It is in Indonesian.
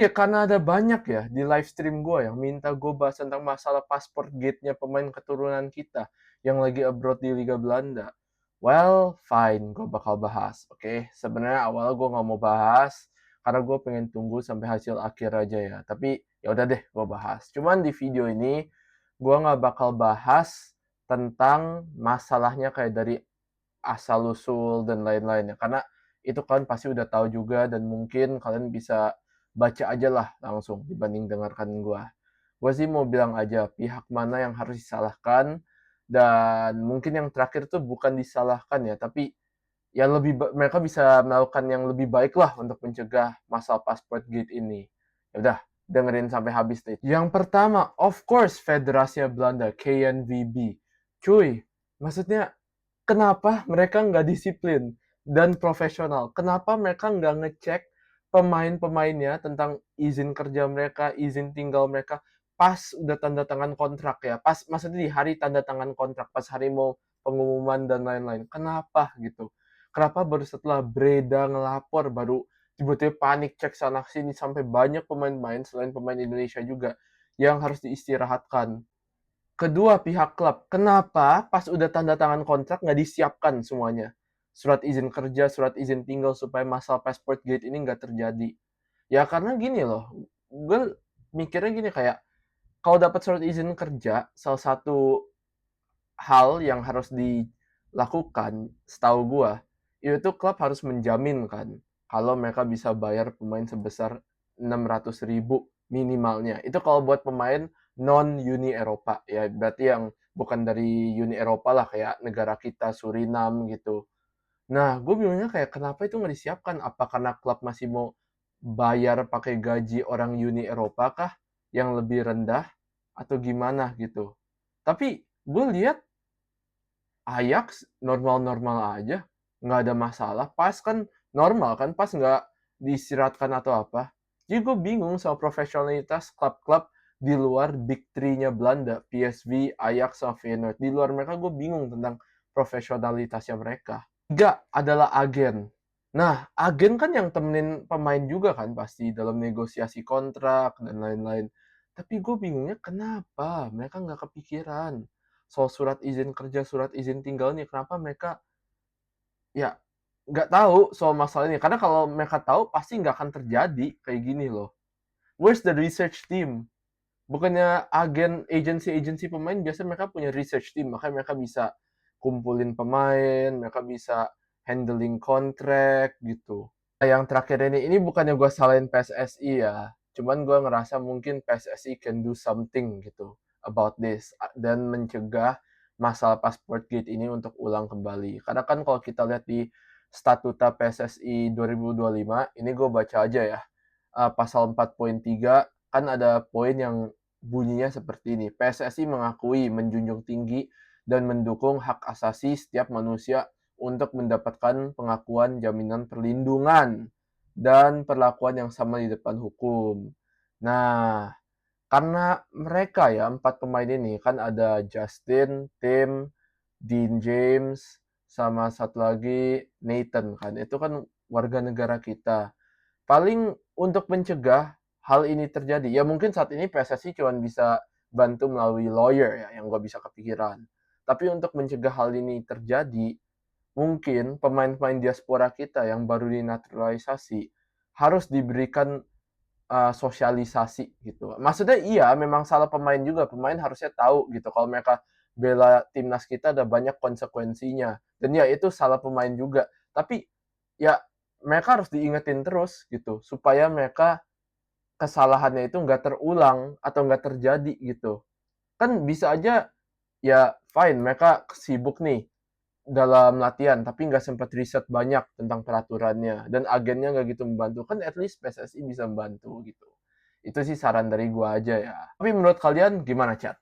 Ya karena ada banyak ya di live stream gue yang minta gue bahas tentang masalah pasport gate-nya pemain keturunan kita yang lagi abroad di Liga Belanda. Well, fine, gue bakal bahas. Oke, sebenarnya awalnya gue nggak mau bahas karena gue pengen tunggu sampai hasil akhir aja ya. Tapi ya udah deh, gue bahas. Cuman di video ini gue nggak bakal bahas tentang masalahnya kayak dari asal usul dan lain-lainnya karena itu kalian pasti udah tahu juga dan mungkin kalian bisa baca aja lah langsung dibanding dengarkan gua. Gua sih mau bilang aja pihak mana yang harus disalahkan dan mungkin yang terakhir tuh bukan disalahkan ya, tapi ya mereka bisa melakukan yang lebih baik lah untuk mencegah masalah passport gate ini. Ya udah, dengerin sampai habis deh. Yang pertama, of course, Federasi Belanda, KNVB. Cuy, maksudnya kenapa mereka nggak disiplin dan profesional? Kenapa mereka nggak ngecek pemain-pemainnya tentang izin kerja mereka, izin tinggal mereka pas udah tanda tangan kontrak ya? Pas maksudnya di hari tanda tangan kontrak, pas hari mau pengumuman dan lain-lain. Kenapa gitu? Kenapa baru setelah Breda ngelapor baru tiba-tiba panik cek sana sini sampai banyak pemain-pemain selain pemain Indonesia juga yang harus diistirahatkan. Kedua pihak klub, kenapa pas udah tanda tangan kontrak nggak disiapkan semuanya? Surat izin kerja, surat izin tinggal supaya masalah passport gate ini nggak terjadi. Ya karena gini loh, gue mikirnya gini kayak kalau dapat surat izin kerja, salah satu hal yang harus dilakukan, setahu gue, itu klub harus menjamin kan kalau mereka bisa bayar pemain sebesar 600.000 minimalnya. Itu kalau buat pemain non Uni Eropa ya, berarti yang bukan dari Uni Eropa lah kayak negara kita Surinam gitu. Nah, gue bingungnya kayak kenapa itu nggak disiapkan? Apa karena klub masih mau bayar pakai gaji orang Uni Eropa kah yang lebih rendah atau gimana gitu? Tapi gue lihat Ajax normal-normal aja, nggak ada masalah. Pas kan normal kan, pas nggak diistirahatkan atau apa. Jadi gue bingung sama profesionalitas klub-klub di luar Big Three-nya Belanda, PSV, Ajax, sama Feyenoord. Di luar mereka gue bingung tentang profesionalitasnya mereka. Tiga adalah agen. Nah, agen kan yang temenin pemain juga kan pasti dalam negosiasi kontrak dan lain-lain. Tapi gue bingungnya kenapa mereka nggak kepikiran soal surat izin kerja, surat izin tinggal nih. Kenapa mereka ya nggak tahu soal masalah ini? Karena kalau mereka tahu pasti nggak akan terjadi kayak gini loh. Where's the research team? Bukannya agen, agensi-agensi pemain biasanya mereka punya research team, makanya mereka bisa kumpulin pemain, mereka bisa handling kontrak gitu. Nah, yang terakhir ini bukannya gue salahin PSSI ya, cuman gue ngerasa mungkin PSSI can do something gitu about this dan mencegah masalah passport gate ini untuk ulang kembali. Karena kan kalau kita lihat di statuta PSSI 2025, ini gue baca aja ya, pasal 4.3 kan ada poin yang bunyinya seperti ini. PSSI mengakui, menjunjung tinggi, dan mendukung hak asasi setiap manusia untuk mendapatkan pengakuan jaminan perlindungan dan perlakuan yang sama di depan hukum. Nah, karena mereka ya, 4 pemain ini kan ada Justin, Tim, Dean James, sama satu lagi Nathan kan. Itu kan warga negara kita. Paling untuk mencegah hal ini terjadi, ya mungkin saat ini PSSI cuma bisa bantu melalui lawyer ya, yang gue bisa kepikiran. Tapi untuk mencegah hal ini terjadi, mungkin pemain-pemain diaspora kita yang baru dinaturalisasi harus diberikan sosialisasi gitu. Maksudnya iya, memang salah pemain juga. Pemain harusnya tahu gitu kalau mereka bela timnas kita ada banyak konsekuensinya. Dan ya itu salah pemain juga. Tapi ya mereka harus diingetin terus gitu supaya mereka kesalahannya itu nggak terulang atau nggak terjadi gitu. Kan bisa aja ya fine mereka sibuk nih dalam latihan tapi nggak sempat riset banyak tentang peraturannya dan agennya nggak gitu membantu kan at least PSSI bisa membantu gitu. Itu sih saran dari gua aja ya. Tapi menurut kalian gimana, Chat?